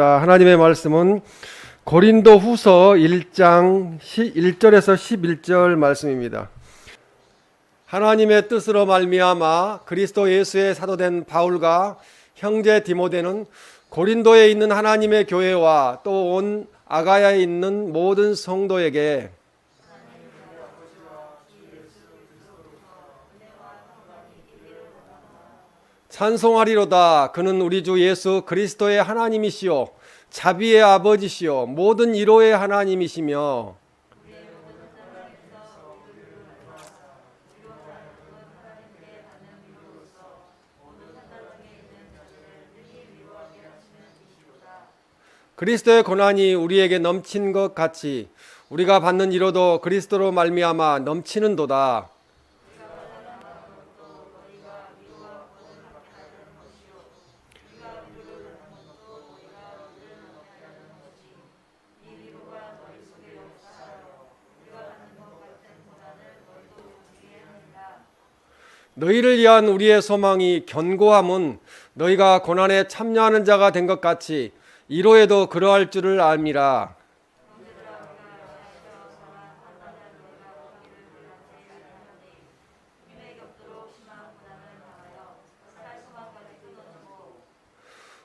하나님의 말씀은 고린도 후서 1장 1절에서 11절 말씀입니다. 하나님의 뜻으로 말미암아 그리스도 예수의 사도된 바울과 형제 디모데는 고린도에 있는 하나님의 교회와 또 온 아가야에 있는 모든 성도에게 찬송하리로다. 그는 우리 주 예수 그리스도의 하나님이시요 자비의 아버지시요 모든 위로의 하나님이시며 그리스도의 고난이 우리에게 넘친 것 같이 우리가 받는 위로도 그리스도로 말미암아 넘치는도다. 너희를 위한 우리의 소망이 견고함은 너희가 고난에 참여하는 자가 된 것 같이 이로에도 그러할 줄을 알미라.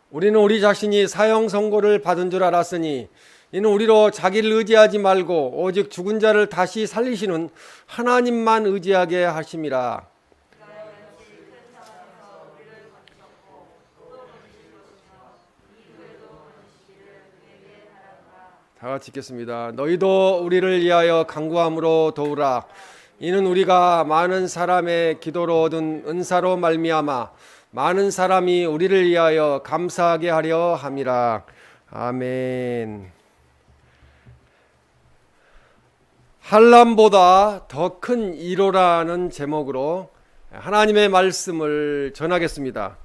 우리는 우리 자신이 사형 선고를 받은 줄 알았으니 이는 우리로 자기를 의지하지 말고 오직 죽은 자를 다시 살리시는 하나님만 의지하게 하심이라. 다 같이 읽겠습니다. 너희도 우리를 위하여 간구함으로 도우라. 이는 우리가 많은 사람의 기도로 얻은 은사로 말미암아 많은 사람이 우리를 위하여 감사하게 하려 함이라. 아멘. 환난보다 더 큰 위로라는 제목으로 하나님의 말씀을 전하겠습니다.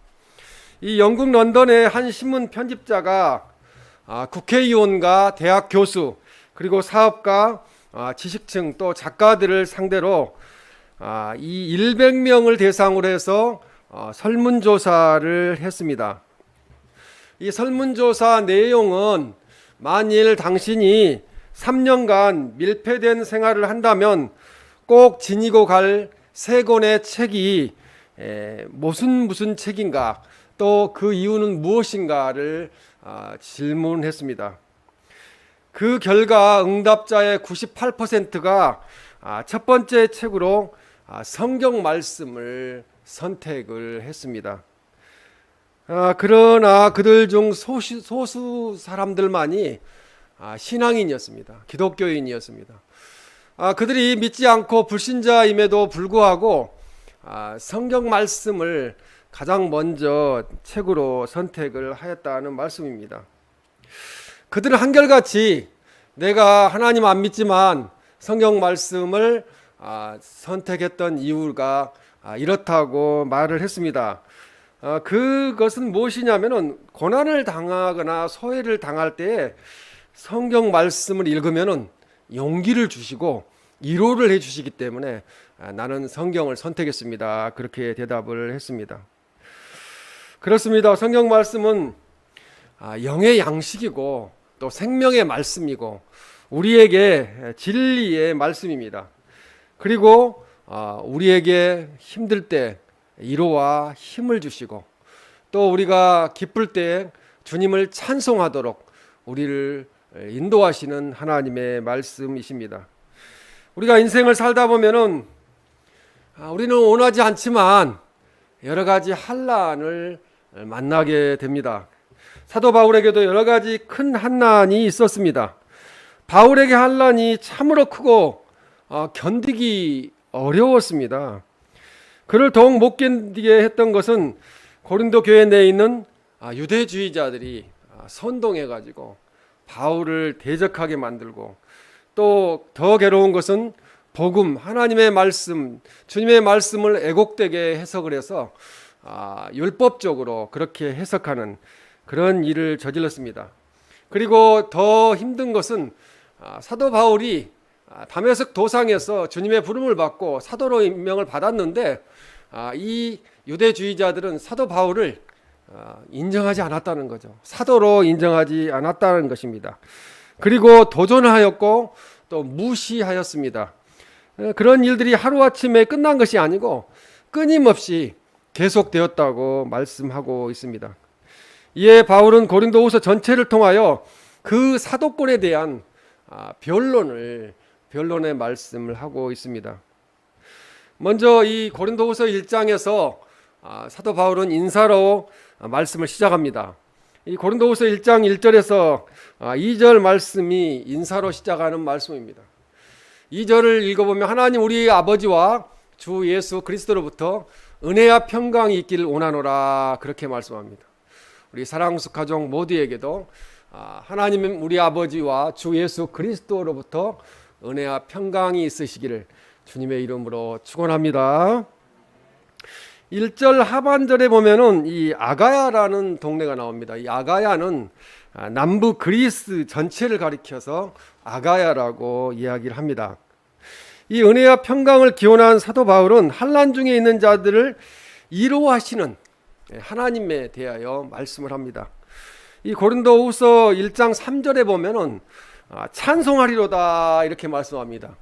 이 영국 런던의 한 신문 편집자가 국회의원과 대학 교수 그리고 사업가, 지식층 또 작가들을 상대로 이 100명을 대상으로 해서 설문조사를 했습니다. 이 설문조사 내용은 만일 당신이 3년간 밀폐된 생활을 한다면 꼭 지니고 갈 3권의 책이 무슨 책인가 또 그 이유는 무엇인가를 질문했습니다. 그 결과 응답자의 98%가 첫 번째 책으로 성경 말씀을 선택을 했습니다. 그러나 그들 중 소수 사람들만이 신앙인이었습니다. 기독교인이었습니다. 그들이 믿지 않고 불신자임에도 불구하고 성경 말씀을 가장 먼저 책으로 선택을 하였다는 말씀입니다. 그들은 한결같이 내가 하나님 안 믿지만 성경 말씀을 선택했던 이유가 이렇다고 말을 했습니다. 그것은 무엇이냐면은 고난을 당하거나 소외를 당할 때 성경 말씀을 읽으면은 용기를 주시고 위로를 해주시기 때문에 나는 성경을 선택했습니다. 그렇게 대답을 했습니다. 그렇습니다. 성경 말씀은 영의 양식이고 또 생명의 말씀이고 우리에게 진리의 말씀입니다. 그리고 우리에게 힘들 때 위로와 힘을 주시고 또 우리가 기쁠 때 주님을 찬송하도록 우리를 인도하시는 하나님의 말씀이십니다. 우리가 인생을 살다 보면은 우리는 원하지 않지만 여러 가지 환난을 만나게 됩니다. 사도 바울에게도 여러 가지 큰 환난이 있었습니다. 바울에게 환난이 참으로 크고 견디기 어려웠습니다. 그를 더욱 못 견디게 했던 것은 고린도 교회 내에 있는 유대주의자들이 선동해가지고 바울을 대적하게 만들고 또 더 괴로운 것은 복음, 하나님의 말씀, 주님의 말씀을 애곡되게 해석을 해서 율법적으로 그렇게 해석하는 그런 일을 저질렀습니다. 그리고 더 힘든 것은 사도 바울이 다메섹 도상에서 주님의 부름을 받고 사도로 임명을 받았는데 이 유대주의자들은 사도 바울을 인정하지 않았다는 거죠. 사도로 인정하지 않았다는 것입니다. 그리고 도전하였고 또 무시하였습니다. 그런 일들이 하루아침에 끝난 것이 아니고 끊임없이 계속되었다고 말씀하고 있습니다. 이에 바울은 고린도후서 전체를 통하여 그 사도권에 대한 변론의 말씀을 하고 있습니다. 먼저 이 고린도후서 1장에서 사도 바울은 인사로 말씀을 시작합니다. 이 고린도후서 1장 1절에서 2절 말씀이 인사로 시작하는 말씀입니다. 2절을 읽어보면 하나님 우리 아버지와 주 예수 그리스도로부터 은혜와 평강이 있기를 원하노라 그렇게 말씀합니다. 우리 사랑수 가족 모두에게도 하나님 우리 아버지와 주 예수 그리스도로부터 은혜와 평강이 있으시기를 주님의 이름으로 축원합니다. 1절 하반절에 보면은 이 아가야라는 동네가 나옵니다. 이 아가야는 남부 그리스 전체를 가리켜서 아가야라고 이야기를 합니다. 이 은혜와 평강을 기원한 사도 바울은 환난 중에 있는 자들을 위로하시는 하나님에 대하여 말씀을 합니다. 이 고린도후서 1장 3절에 보면은 찬송하리로다 이렇게 말씀합니다.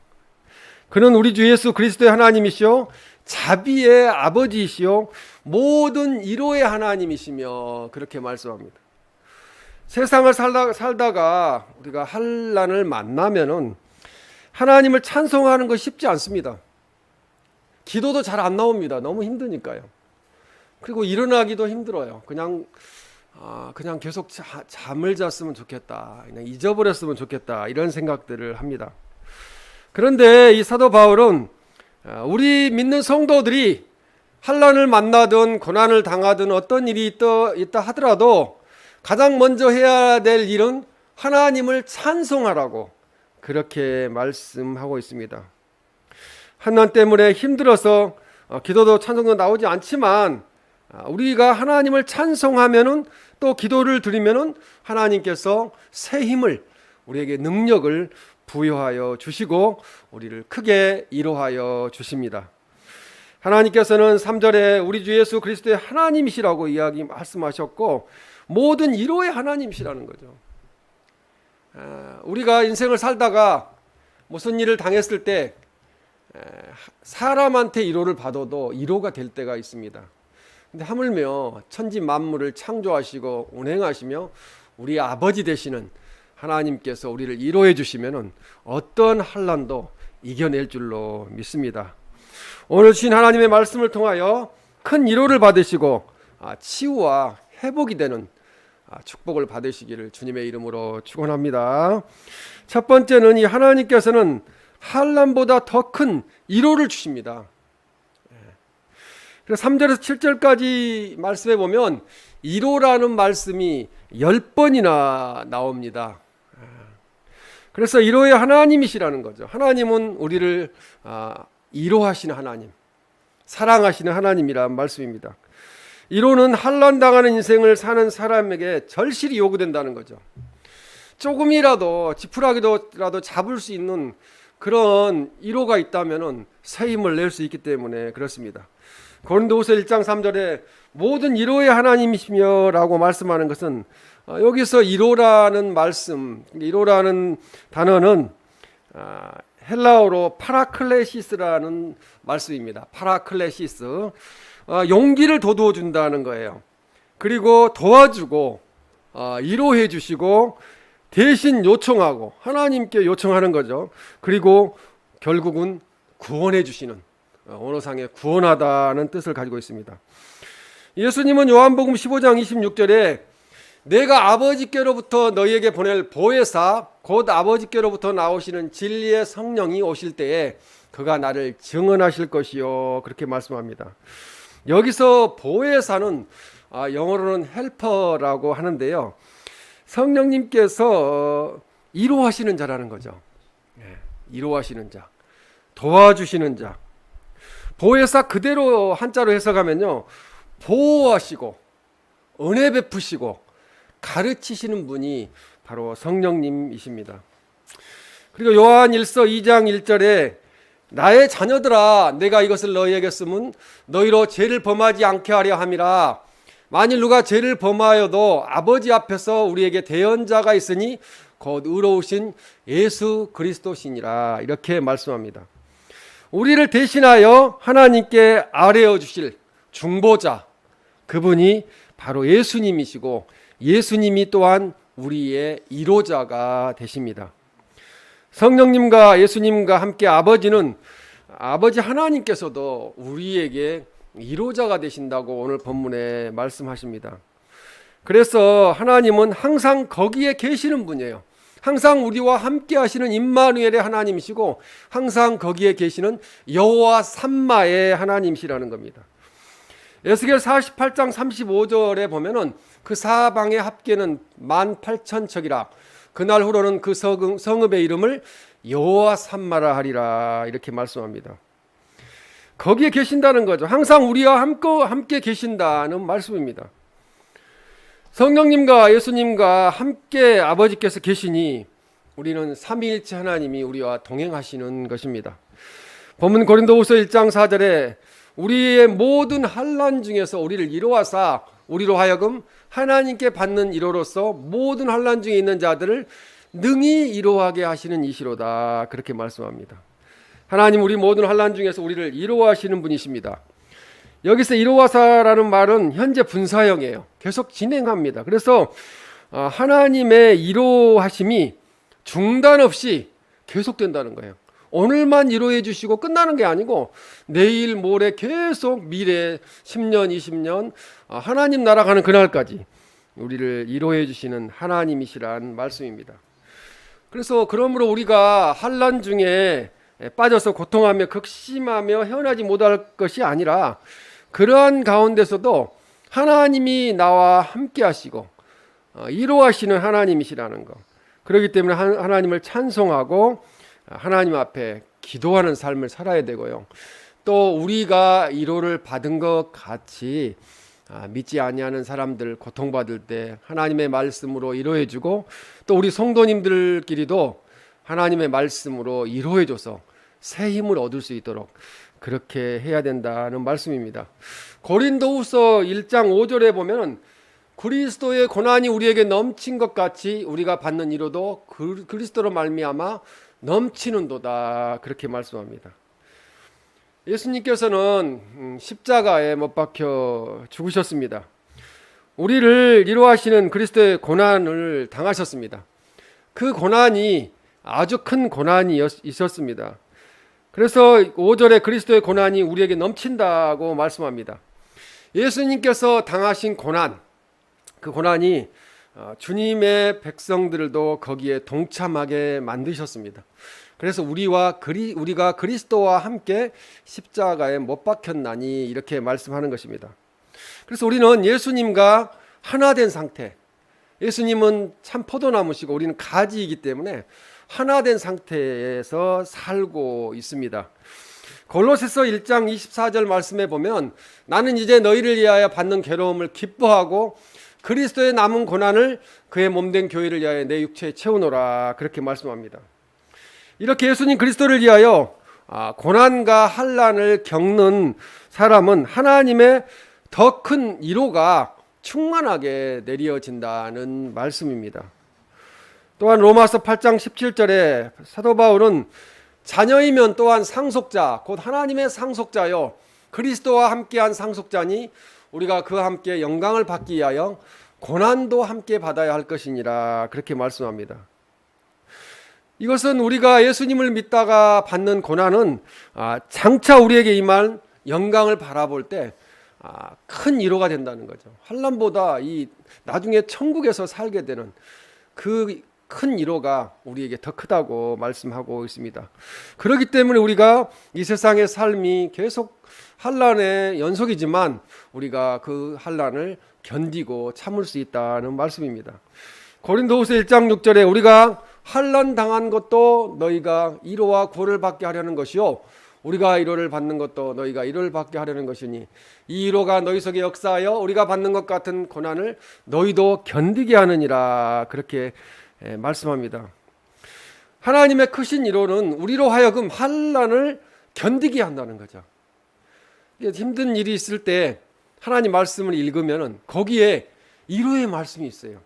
그는 우리 주 예수 그리스도의 하나님이시요 자비의 아버지이시요 모든 위로의 하나님이시며 그렇게 말씀합니다. 세상을 살다가 우리가 환난을 만나면은 하나님을 찬송하는 거 쉽지 않습니다. 기도도 잘 안 나옵니다. 너무 힘드니까요. 그리고 일어나기도 힘들어요. 그냥 계속 잠을 잤으면 좋겠다. 그냥 잊어버렸으면 좋겠다. 이런 생각들을 합니다. 그런데 이 사도 바울은 우리 믿는 성도들이 환난을 만나든 고난을 당하든 어떤 일이 있다 하더라도 가장 먼저 해야 될 일은 하나님을 찬송하라고 그렇게 말씀하고 있습니다. 환난 때문에 힘들어서 기도도 찬송도 나오지 않지만 우리가 하나님을 찬송하면은 또 기도를 드리면은 하나님께서 새 힘을 우리에게 능력을 부여하여 주시고 우리를 크게 위로하여 주십니다. 하나님께서는 3절에 우리 주 예수 그리스도의 하나님이시라고 말씀하셨고 모든 위로의 하나님이시라는 거죠. 우리가 인생을 살다가 무슨 일을 당했을 때 사람한테 위로를 받아도 위로가 될 때가 있습니다. 근데 하물며 천지 만물을 창조하시고 운행하시며 우리 아버지 되시는 하나님께서 우리를 위로해 주시면은 어떤 환난도 이겨낼 줄로 믿습니다. 오늘 주신 하나님의 말씀을 통하여 큰 위로를 받으시고 치유와 회복이 되는 축복을 받으시기를 주님의 이름으로 축원합니다. 첫 번째는 이 하나님께서는 환난보다 더 큰 위로를 주십니다. 그래서 3절에서 7절까지 말씀해 보면 위로라는 말씀이 10번이나 나옵니다. 그래서 위로의 하나님이시라는 거죠. 하나님은 우리를 위로하시는 하나님, 사랑하시는 하나님이란 말씀입니다. 위로는 환난 당하는 인생을 사는 사람에게 절실히 요구된다는 거죠. 조금이라도 지푸라기라도 잡을 수 있는 그런 위로가 있다면은 새 힘을 낼 수 있기 때문에 그렇습니다. 고린도후서 1장 3절에 모든 위로의 하나님이시며 라고 말씀하는 것은 여기서 위로라는 말씀, 위로라는 단어는 헬라어로 파라클레시스라는 말씀입니다. 파라클레시스, 용기를 돋워 준다는 거예요. 그리고 도와주고 위로해 주시고 대신 요청하고 하나님께 요청하는 거죠. 그리고 결국은 구원해 주시는, 언어상의 구원하다는 뜻을 가지고 있습니다. 예수님은 요한복음 15장 26절에 내가 아버지께로부터 너희에게 보낼 보혜사 곧 아버지께로부터 나오시는 진리의 성령이 오실 때에 그가 나를 증언하실 것이요 그렇게 말씀합니다. 여기서 보혜사는 영어로는 헬퍼라고 하는데요, 성령님께서 위로하시는 자라는 거죠. 위로하시는 자, 도와주시는 자. 보혜사 그대로 한자로 해석하면요, 보호하시고 은혜 베푸시고 가르치시는 분이 바로 성령님이십니다. 그리고 요한 1서 2장 1절에 나의 자녀들아 내가 이것을 너희에게 쓰면 너희로 죄를 범하지 않게 하려 함이라. 만일 누가 죄를 범하여도 아버지 앞에서 우리에게 대언자가 있으니 곧 의로우신 예수 그리스도시니라. 이렇게 말씀합니다. 우리를 대신하여 하나님께 아뢰어 주실 중보자, 그분이 바로 예수님이시고 예수님이 또한 우리의 이로자가 되십니다. 성령님과 예수님과 함께 아버지 하나님께서도 우리에게 이로자가 되신다고 오늘 본문에 말씀하십니다. 그래서 하나님은 항상 거기에 계시는 분이에요. 항상 우리와 함께 하시는 임마누엘의 하나님이시고 항상 거기에 계시는 여호와 삼마의 하나님이시라는 겁니다. 에스겔 48장 35절에 보면은 그 사방의 합계는 18,000척이라 그날 후로는 그 성읍의 이름을 여호와 삼마라 하리라 이렇게 말씀합니다. 거기에 계신다는 거죠. 항상 우리와 함께 계신다는 말씀입니다. 성령님과 예수님과 함께 아버지께서 계시니 우리는 삼위일체 하나님이 우리와 동행하시는 것입니다. 본문 고린도후서 1장 4절에 우리의 모든 환난 중에서 우리를 이로하사 우리로 하여금 하나님께 받는 이로로서 모든 환난 중에 있는 자들을 능히 이로하게 하시는 이시로다 그렇게 말씀합니다. 하나님 우리 모든 환난 중에서 우리를 이로하시는 분이십니다. 여기서 이로하사라는 말은 현재 분사형이에요. 계속 진행합니다. 그래서 하나님의 이로하심이 중단 없이 계속된다는 거예요. 오늘만 이로해 주시고 끝나는 게 아니고 내일 모레 계속 미래 10년 20년 하나님 나라 가는 그날까지 우리를 이로해 주시는 하나님이시란 말씀입니다. 그래서 그러므로 우리가 환난 중에 빠져서 고통하며 극심하며 헤어나지 못할 것이 아니라 그러한 가운데서도 하나님이 나와 함께 하시고 이로하시는 하나님이시라는 것, 그렇기 때문에 하나님을 찬송하고 하나님 앞에 기도하는 삶을 살아야 되고요. 또 우리가 위로를 받은 것 같이 믿지 아니하는 사람들 고통받을 때 하나님의 말씀으로 위로해주고 또 우리 성도님들끼리도 하나님의 말씀으로 위로해줘서 새 힘을 얻을 수 있도록 그렇게 해야 된다는 말씀입니다. 고린도후서 1장 5절에 보면 그리스도의 고난이 우리에게 넘친 것 같이 우리가 받는 위로도 그리스도로 말미암아 넘치는도다 그렇게 말씀합니다. 예수님께서는 십자가에 못 박혀 죽으셨습니다. 우리를 위로하시는 그리스도의 고난을 당하셨습니다. 그 고난이 아주 큰 고난이 있었습니다. 그래서 5절에 그리스도의 고난이 우리에게 넘친다고 말씀합니다. 예수님께서 당하신 고난, 그 고난이 주님의 백성들도 거기에 동참하게 만드셨습니다. 그래서 우리가 그리스도와 함께 십자가에 못 박혔나니 이렇게 말씀하는 것입니다. 그래서 우리는 예수님과 하나 된 상태, 예수님은 참 포도나무시고 우리는 가지이기 때문에 하나 된 상태에서 살고 있습니다. 골로새서 1장 24절 말씀에 보면 나는 이제 너희를 위하여 받는 괴로움을 기뻐하고 그리스도의 남은 고난을 그의 몸된 교회를 위하여 내 육체에 채우노라 그렇게 말씀합니다. 이렇게 예수님 그리스도를 위하여 고난과 환난을 겪는 사람은 하나님의 더 큰 위로가 충만하게 내려진다는 말씀입니다. 또한 로마서 8장 17절에 사도 바울은 자녀이면 또한 상속자 곧 하나님의 상속자요 그리스도와 함께한 상속자니 우리가 그와 함께 영광을 받기 위하여 고난도 함께 받아야 할 것이니라 그렇게 말씀합니다. 이것은 우리가 예수님을 믿다가 받는 고난은 장차 우리에게 임할 영광을 바라볼 때 큰 위로가 된다는 거죠. 환난보다 이 나중에 천국에서 살게 되는 그 큰 위로가 우리에게 더 크다고 말씀하고 있습니다. 그렇기 때문에 우리가 이 세상의 삶이 계속 환난의 연속이지만 우리가 그 환난을 견디고 참을 수 있다는 말씀입니다. 고린도후서 1장 6절에 우리가 환난 당한 것도 너희가 위로와 구원을 받게 하려는 것이요 우리가 위로를 받는 것도 너희가 위로를 받게 하려는 것이니 이 위로가 너희 속에 역사하여 우리가 받는 것 같은 고난을 너희도 견디게 하느니라 그렇게 말씀합니다. 하나님의 크신 위로는 우리로 하여금 환난을 견디게 한다는 거죠. 힘든 일이 있을 때 하나님 말씀을 읽으면 거기에 위로의 말씀이 있어요.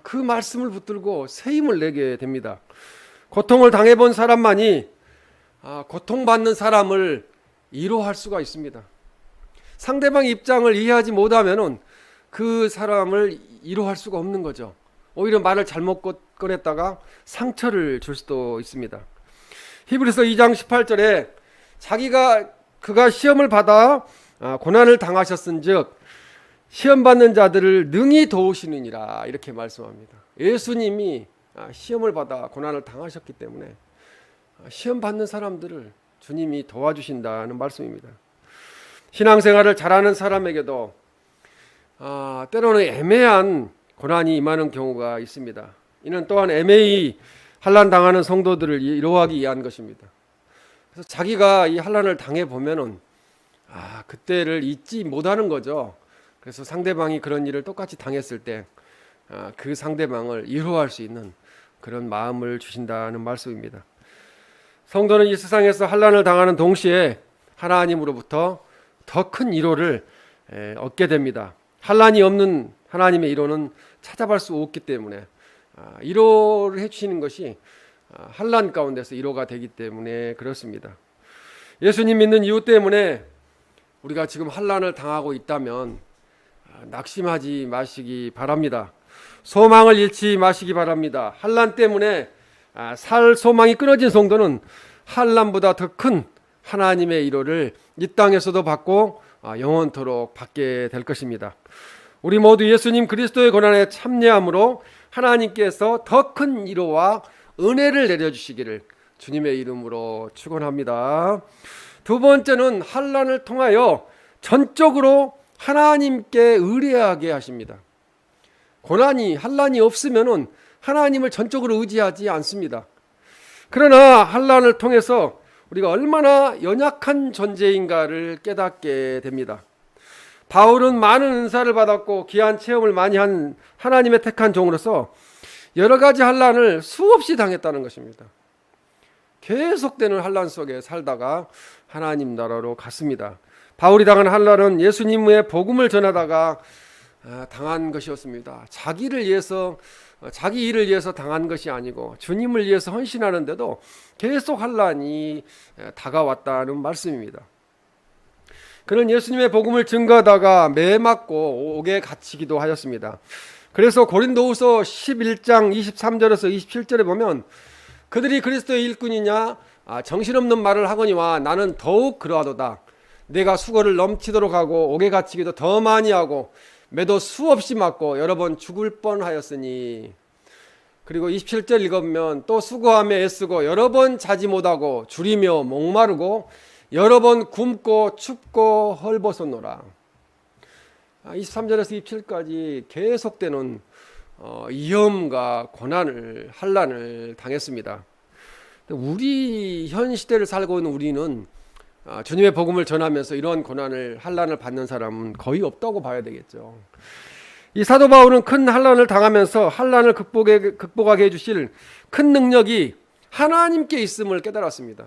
그 말씀을 붙들고 새 힘을 내게 됩니다. 고통을 당해본 사람만이 고통받는 사람을 위로할 수가 있습니다. 상대방의 입장을 이해하지 못하면 그 사람을 위로할 수가 없는 거죠. 오히려 말을 잘못 꺼냈다가 상처를 줄 수도 있습니다. 히브리서 2장 18절에 그가 시험을 받아 고난을 당하셨은즉 시험 받는 자들을 능히 도우시느니라 이렇게 말씀합니다. 예수님이 시험을 받아 고난을 당하셨기 때문에 시험 받는 사람들을 주님이 도와주신다는 말씀입니다. 신앙생활을 잘하는 사람에게도 때로는 애매한 고난이 임하는 경우가 있습니다. 이는 또한 애매히 환난 당하는 성도들을 위로하기 위한 것입니다. 그래서 자기가 이 환난을 당해 보면은 그때를 잊지 못하는 거죠. 그래서 상대방이 그런 일을 똑같이 당했을 때 그 상대방을 위로할 수 있는 그런 마음을 주신다는 말씀입니다. 성도는 이 세상에서 환난을 당하는 동시에 하나님으로부터 더 큰 위로를 얻게 됩니다. 환난이 없는 하나님의 위로는 찾아볼 수 없기 때문에 위로를 해주시는 것이 환난 가운데서 위로가 되기 때문에 그렇습니다. 예수님 믿는 이유 때문에 우리가 지금 환난을 당하고 있다면 낙심하지 마시기 바랍니다. 소망을 잃지 마시기 바랍니다. 환난 때문에 살 소망이 끊어진 성도는 환난보다 더 큰 하나님의 위로를 이 땅에서도 받고 영원토록 받게 될 것입니다. 우리 모두 예수님 그리스도의 고난에 참여함으로 하나님께서 더 큰 위로와 은혜를 내려주시기를 주님의 이름으로 축원합니다. 두 번째는 환난을 통하여 전적으로 하나님께 의뢰하게 하십니다. 환난이 없으면은 하나님을 전적으로 의지하지 않습니다. 그러나 환난을 통해서 우리가 얼마나 연약한 존재인가를 깨닫게 됩니다. 바울은 많은 은사를 받았고 귀한 체험을 많이 한 하나님의 택한 종으로서 여러 가지 환난을 수없이 당했다는 것입니다. 계속되는 환난 속에 살다가 하나님 나라로 갔습니다. 바울이 당한 환난은 예수님의 복음을 전하다가 당한 것이었습니다. 자기 일을 위해서 당한 것이 아니고 주님을 위해서 헌신하는데도 계속 환난이 다가왔다는 말씀입니다. 그는 예수님의 복음을 증거하다가 매 맞고 옥에 갇히기도 하였습니다. 그래서 고린도후서 11장 23절에서 27절에 보면 그들이 그리스도의 일꾼이냐 정신없는 말을 하거니와 나는 더욱 그러하도다. 내가 수고를 넘치도록 하고 옥에 갇히기도 더 많이 하고 매도 수없이 맞고 여러 번 죽을 뻔하였으니. 그리고 27절 읽으면 또 수고하며 애쓰고 여러 번 자지 못하고 줄이며 목마르고 여러 번 굶고 춥고 헐벗었노라. 23절에서 27절까지 계속되는 위험과 고난을 환난을 당했습니다. 우리 현 시대를 살고 있는 우리는 주님의 복음을 전하면서 이런 환난을 받는 사람은 거의 없다고 봐야 되겠죠. 이 사도 바울은 큰 환난을 당하면서 환난을 극복하게 해주실 큰 능력이 하나님께 있음을 깨달았습니다.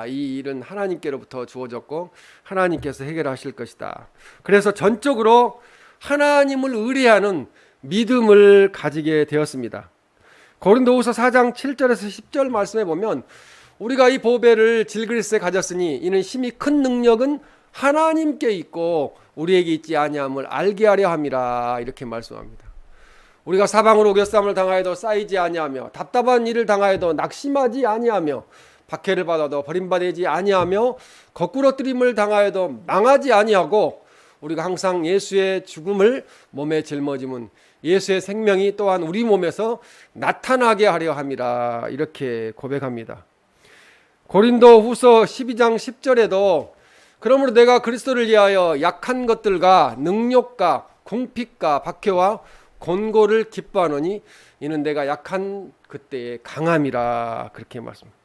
이 일은 하나님께로부터 주어졌고 하나님께서 해결하실 것이다. 그래서 전적으로 하나님을 의뢰하는 믿음을 가지게 되었습니다. 고린도후서 4장 7절에서 10절 말씀에 보면 우리가 이 보배를 질그리스에 가졌으니 이는 심히 큰 능력은 하나님께 있고 우리에게 있지 아니함을 알게 하려 함이라 이렇게 말씀합니다. 우리가 사방으로 오겨쌈을 당하여도 쌓이지 아니하며 답답한 일을 당하여도 낙심하지 아니하며 박해를 받아도 버림받지 아니하며 거꾸러뜨림을 당하여도 망하지 아니하고 우리가 항상 예수의 죽음을 몸에 짊어짐은 예수의 생명이 또한 우리 몸에서 나타나게 하려 함이라 이렇게 고백합니다. 고린도후서 12장 10절에도 그러므로 내가 그리스도를 위하여 약한 것들과 능욕과 궁핍과 박해와 곤고를 기뻐하노니 이는 내가 약한 그때의 강함이라 그렇게 말씀합니다.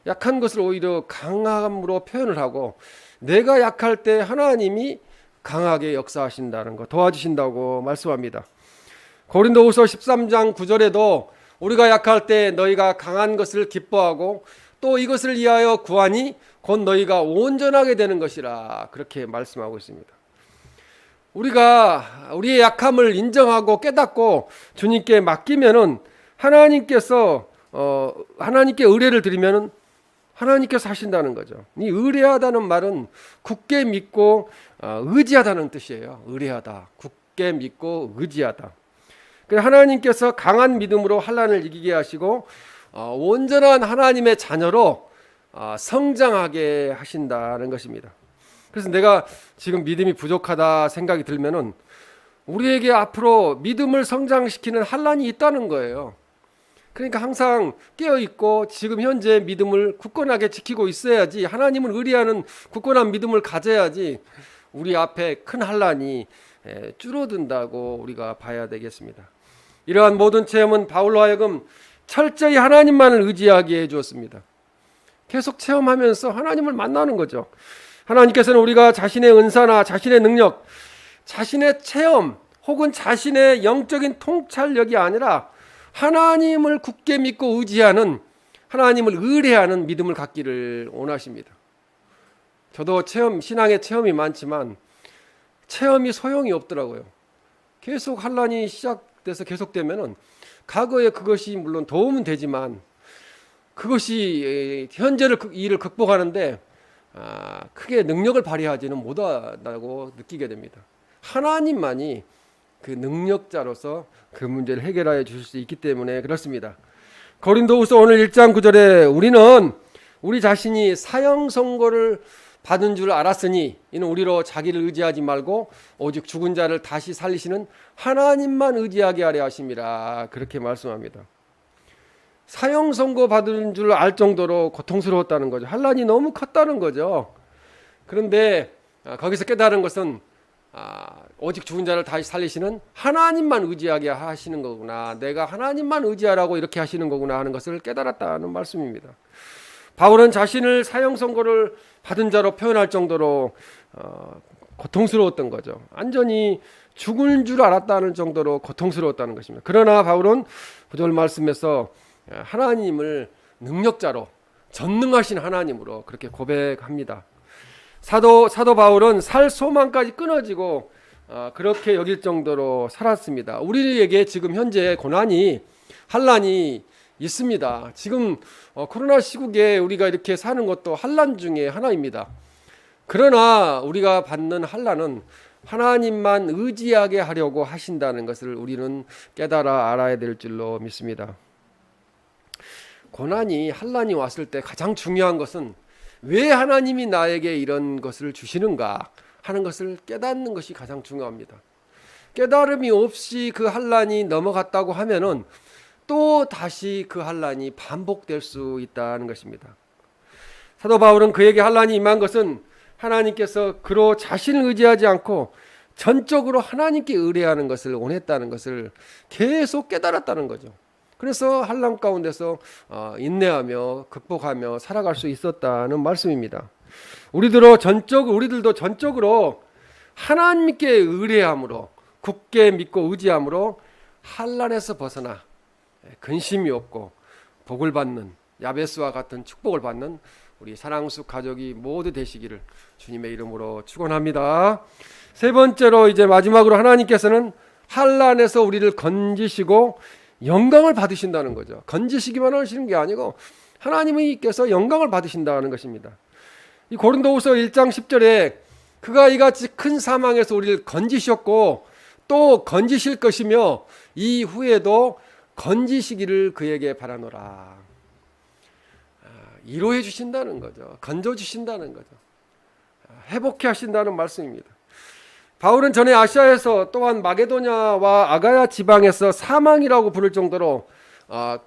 약한 것을 오히려 강함으로 표현을 하고 내가 약할 때 하나님이 강하게 역사하신다는 것, 도와주신다고 말씀합니다. 고린도후서 13장 9절에도 우리가 약할 때 너희가 강한 것을 기뻐하고 또 이것을 위하여 구하니 곧 너희가 온전하게 되는 것이라 그렇게 말씀하고 있습니다. 우리가 우리의 약함을 인정하고 깨닫고 주님께 맡기면은 하나님께 의뢰를 드리면은 하나님께서 하신다는 거죠. 이 의뢰하다는 말은 굳게 믿고 의지하다는 뜻이에요. 의뢰하다, 굳게 믿고 의지하다. 그래서 하나님께서 강한 믿음으로 환난을 이기게 하시고 온전한 하나님의 자녀로 성장하게 하신다는 것입니다. 그래서 내가 지금 믿음이 부족하다 생각이 들면은 우리에게 앞으로 믿음을 성장시키는 환난이 있다는 거예요. 그러니까 항상 깨어있고 지금 현재 믿음을 굳건하게 지키고 있어야지, 하나님을 의뢰하는 굳건한 믿음을 가져야지 우리 앞에 큰 환난이 줄어든다고 우리가 봐야 되겠습니다. 이러한 모든 체험은 바울로 하여금 철저히 하나님만을 의지하게 해주었습니다. 계속 체험하면서 하나님을 만나는 거죠. 하나님께서는 우리가 자신의 은사나 자신의 능력, 자신의 체험 혹은 자신의 영적인 통찰력이 아니라 하나님을 굳게 믿고 의지하는, 하나님을 의뢰하는 믿음을 갖기를 원하십니다. 저도 신앙의 체험이 많지만 체험이 소용이 없더라고요. 계속 환난이 시작돼서 계속되면은 과거에 그것이 물론 도움은 되지만 그것이 현재를 일을 극복하는데 크게 능력을 발휘하지는 못한다고 느끼게 됩니다. 하나님만이 그 능력자로서 그 문제를 해결하여 주실 수 있기 때문에 그렇습니다. 고린도후서 오늘 1장 9절에 우리는 우리 자신이 사형 선고를 받은 줄 알았으니 이는 우리로 자기를 의지하지 말고 오직 죽은 자를 다시 살리시는 하나님만 의지하게 하려 하심이라, 그렇게 말씀합니다. 사형 선고 받은 줄 알 정도로 고통스러웠다는 거죠. 환난이 너무 컸다는 거죠. 그런데 거기서 깨달은 것은 오직 죽은 자를 다시 살리시는 하나님만 의지하게 하시는 거구나, 내가 하나님만 의지하라고 이렇게 하시는 거구나 하는 것을 깨달았다는 말씀입니다. 바울은 자신을 사형 선고를 받은 자로 표현할 정도로 고통스러웠던 거죠. 완전히 죽을 줄 알았다는 정도로 고통스러웠다는 것입니다. 그러나 바울은 9절 말씀에서 하나님을 능력자로, 전능하신 하나님으로 그렇게 고백합니다. 사도 바울은 살 소망까지 끊어지고 그렇게 여길 정도로 살았습니다. 우리에게 지금 현재 고난이, 환난이 있습니다. 지금 코로나 시국에 우리가 이렇게 사는 것도 환난 중에 하나입니다. 그러나 우리가 받는 환난은 하나님만 의지하게 하려고 하신다는 것을 우리는 깨달아 알아야 될 줄로 믿습니다. 고난이, 환난이 왔을 때 가장 중요한 것은 왜 하나님이 나에게 이런 것을 주시는가 하는 것을 깨닫는 것이 가장 중요합니다. 깨달음이 없이 그 환난이 넘어갔다고 하면은 또 다시 그 환난이 반복될 수 있다는 것입니다. 사도 바울은 그에게 환난이 임한 것은 하나님께서 그로 자신을 의지하지 않고 전적으로 하나님께 의뢰하는 것을 원했다는 것을 계속 깨달았다는 거죠. 그래서 환난 가운데서 인내하며 극복하며 살아갈 수 있었다는 말씀입니다. 우리들도 전적으로 하나님께 의뢰함으로, 굳게 믿고 의지함으로 환난에서 벗어나 근심이 없고 복을 받는, 야베스와 같은 축복을 받는 우리 사랑수 가족이 모두 되시기를 주님의 이름으로 축원합니다. 세 번째로, 이제 마지막으로 하나님께서는 환난에서 우리를 건지시고 영광을 받으신다는 거죠. 건지시기만 하시는 게 아니고 하나님께서 영광을 받으신다는 것입니다. 이 고린도후서 1장 10절에 그가 이같이 큰 사망에서 우리를 건지셨고 또 건지실 것이며 이후에도 건지시기를 그에게 바라노라. 위로해 주신다는 거죠. 건져 주신다는 거죠. 회복해 하신다는 말씀입니다. 바울은 전에 아시아에서 또한 마게도냐와 아가야 지방에서 사망이라고 부를 정도로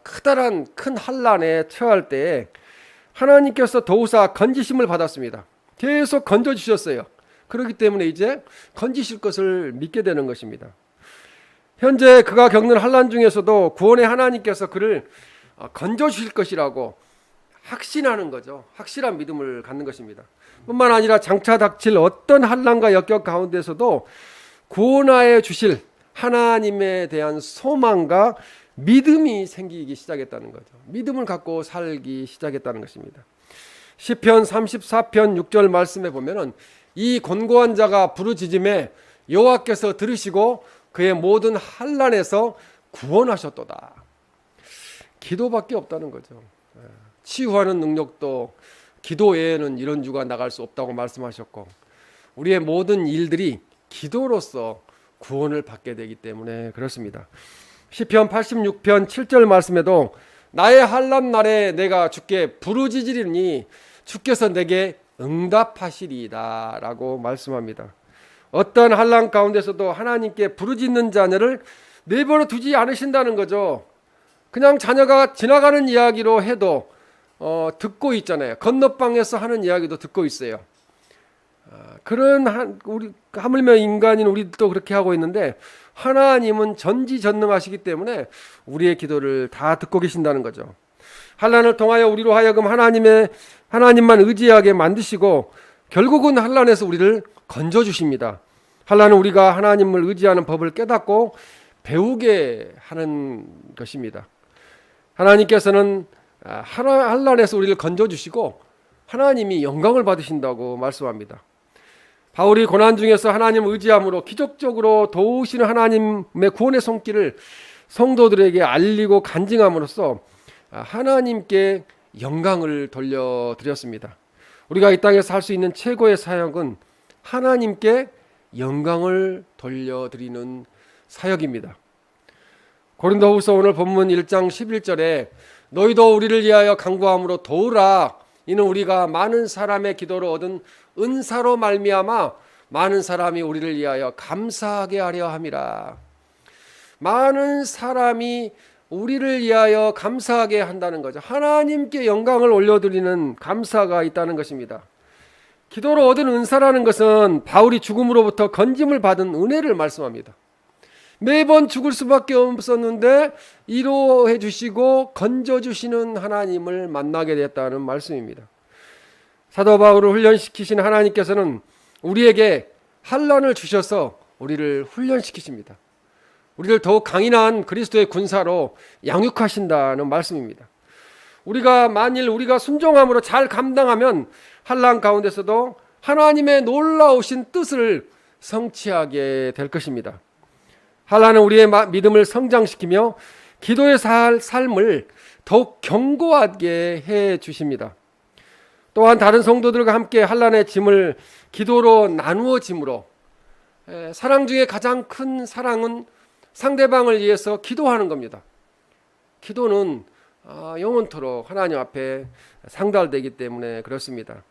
크다란 큰 환난에 처할 때에 하나님께서 도우사 건지심을 받았습니다. 계속 건져 주셨어요. 그렇기 때문에 이제 건지실 것을 믿게 되는 것입니다. 현재 그가 겪는 환난 중에서도 구원의 하나님께서 그를 건져 주실 것이라고 확신하는 거죠. 확실한 믿음을 갖는 것입니다. 뿐만 아니라 장차 닥칠 어떤 환난과 역경 가운데서도 구원하여 주실 하나님에 대한 소망과 믿음이 생기기 시작했다는 거죠. 믿음을 갖고 살기 시작했다는 것입니다. 시편 34편 6절 말씀에 보면은 이 곤고한 자가 부르짖음에 여호와께서 들으시고 그의 모든 환난에서 구원하셨도다. 기도밖에 없다는 거죠. 치유하는 능력도 기도 외에는 이런 주가 나갈 수 없다고 말씀하셨고, 우리의 모든 일들이 기도로서 구원을 받게 되기 때문에 그렇습니다. 시편 86편 7절 말씀에도 나의 환난 날에 내가 주께 부르짖으리니 주께서 내게 응답하시리이다 라고 말씀합니다. 어떤 환난 가운데서도 하나님께 부르짖는 자녀를 내버려 두지 않으신다는 거죠. 그냥 자녀가 지나가는 이야기로 해도 듣고 있잖아요. 건너방에서 하는 이야기도 듣고 있어요. 그런 우리 하물며 인간인 우리도 그렇게 하고 있는데, 하나님은 전지전능하시기 때문에 우리의 기도를 다 듣고 계신다는 거죠. 환난을 통하여 우리로 하여금 하나님만 의지하게 만드시고 결국은 환난에서 우리를 건져 주십니다. 환난은 우리가 하나님을 의지하는 법을 깨닫고 배우게 하는 것입니다. 하나님께서는 환난에서 우리를 건져 주시고 하나님이 영광을 받으신다고 말씀합니다. 바울이 고난 중에서 하나님을 의지함으로 기적적으로 도우시는 하나님의 구원의 손길을 성도들에게 알리고 간증함으로써 하나님께 영광을 돌려드렸습니다. 우리가 이 땅에서 할 수 있는 최고의 사역은 하나님께 영광을 돌려드리는 사역입니다. 고린도후서 오늘 본문 1장 11절에 너희도 우리를 위하여 간구함으로 도우라. 이는 우리가 많은 사람의 기도로 얻은 은사로 말미암아 많은 사람이 우리를 위하여 감사하게 하려 함이라. 많은 사람이 우리를 위하여 감사하게 한다는 거죠. 하나님께 영광을 올려드리는 감사가 있다는 것입니다. 기도로 얻은 은사라는 것은 바울이 죽음으로부터 건짐을 받은 은혜를 말씀합니다. 매번 죽을 수밖에 없었는데 위로해 주시고 건져 주시는 하나님을 만나게 됐다는 말씀입니다. 사도 바울을 훈련시키신 하나님께서는 우리에게 환난을 주셔서 우리를 훈련시키십니다. 우리를 더욱 강인한 그리스도의 군사로 양육하신다는 말씀입니다. 만일 우리가 순종함으로 잘 감당하면 환난 가운데서도 하나님의 놀라우신 뜻을 성취하게 될 것입니다. 환난은 우리의 믿음을 성장시키며 기도의 삶을 더욱 견고하게 해 주십니다. 또한 다른 성도들과 함께 환난의 짐을 기도로 나누어 짐으로, 사랑 중에 가장 큰 사랑은 상대방을 위해서 기도하는 겁니다. 기도는 영원토록 하나님 앞에 상달되기 때문에 그렇습니다.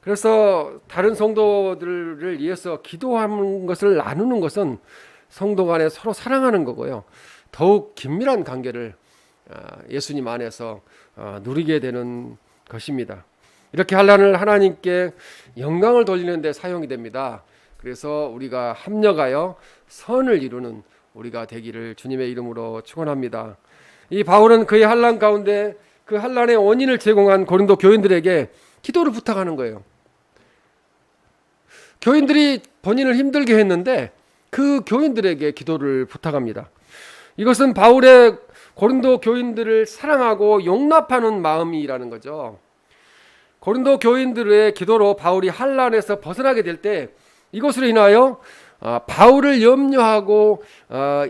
그래서 다른 성도들을 위해서 기도하는 것을 나누는 것은 성도 간에 서로 사랑하는 거고요. 더욱 긴밀한 관계를 예수님 안에서 누리게 되는 것입니다. 이렇게 환난을 하나님께 영광을 돌리는 데 사용이 됩니다. 그래서 우리가 합력하여 선을 이루는 우리가 되기를 주님의 이름으로 축원합니다. 이 바울은 그의 환난 가운데 그 환난의 원인을 제공한 고린도 교인들에게 기도를 부탁하는 거예요. 교인들이 본인을 힘들게 했는데 그 교인들에게 기도를 부탁합니다. 이것은 바울의 고린도 교인들을 사랑하고 용납하는 마음이라는 거죠. 고린도 교인들의 기도로 바울이 환난에서 벗어나게 될 때 이것으로 인하여 바울을 염려하고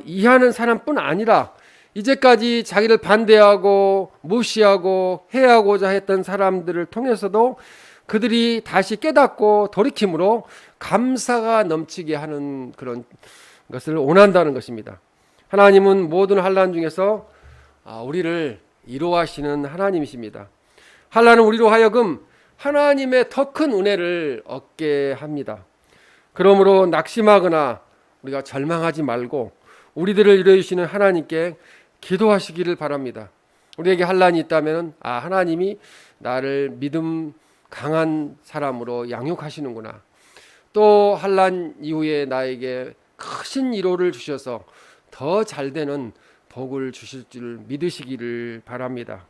이해하는 사람뿐 아니라 이제까지 자기를 반대하고 무시하고 해하고자 했던 사람들을 통해서도 그들이 다시 깨닫고 돌이킴으로 감사가 넘치게 하는 그런 것을 원한다는 것입니다. 하나님은 모든 환난 중에서 우리를 위로하시는 하나님이십니다. 환난은 우리로 하여금 하나님의 더 큰 은혜를 얻게 합니다. 그러므로 낙심하거나 우리가 절망하지 말고 우리들을 위로해 주시는 하나님께 기도하시기를 바랍니다. 우리에게 환난이 있다면 하나님이 나를 믿음 강한 사람으로 양육하시는구나. 또 환난 이후에 나에게 크신 위로를 주셔서 더 잘되는 복을 주실 줄 믿으시기를 바랍니다.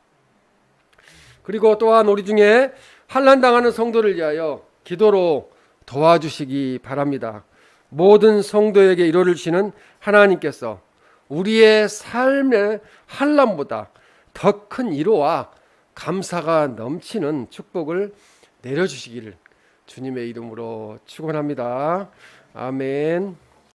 그리고 또한 우리 중에 환난 당하는 성도를 위하여 기도로 도와주시기 바랍니다. 모든 성도에게 위로를 주시는 하나님께서 우리의 삶의 환난보다 더 큰 위로와 감사가 넘치는 축복을 내려주시기를 주님의 이름으로 축원합니다. 아멘.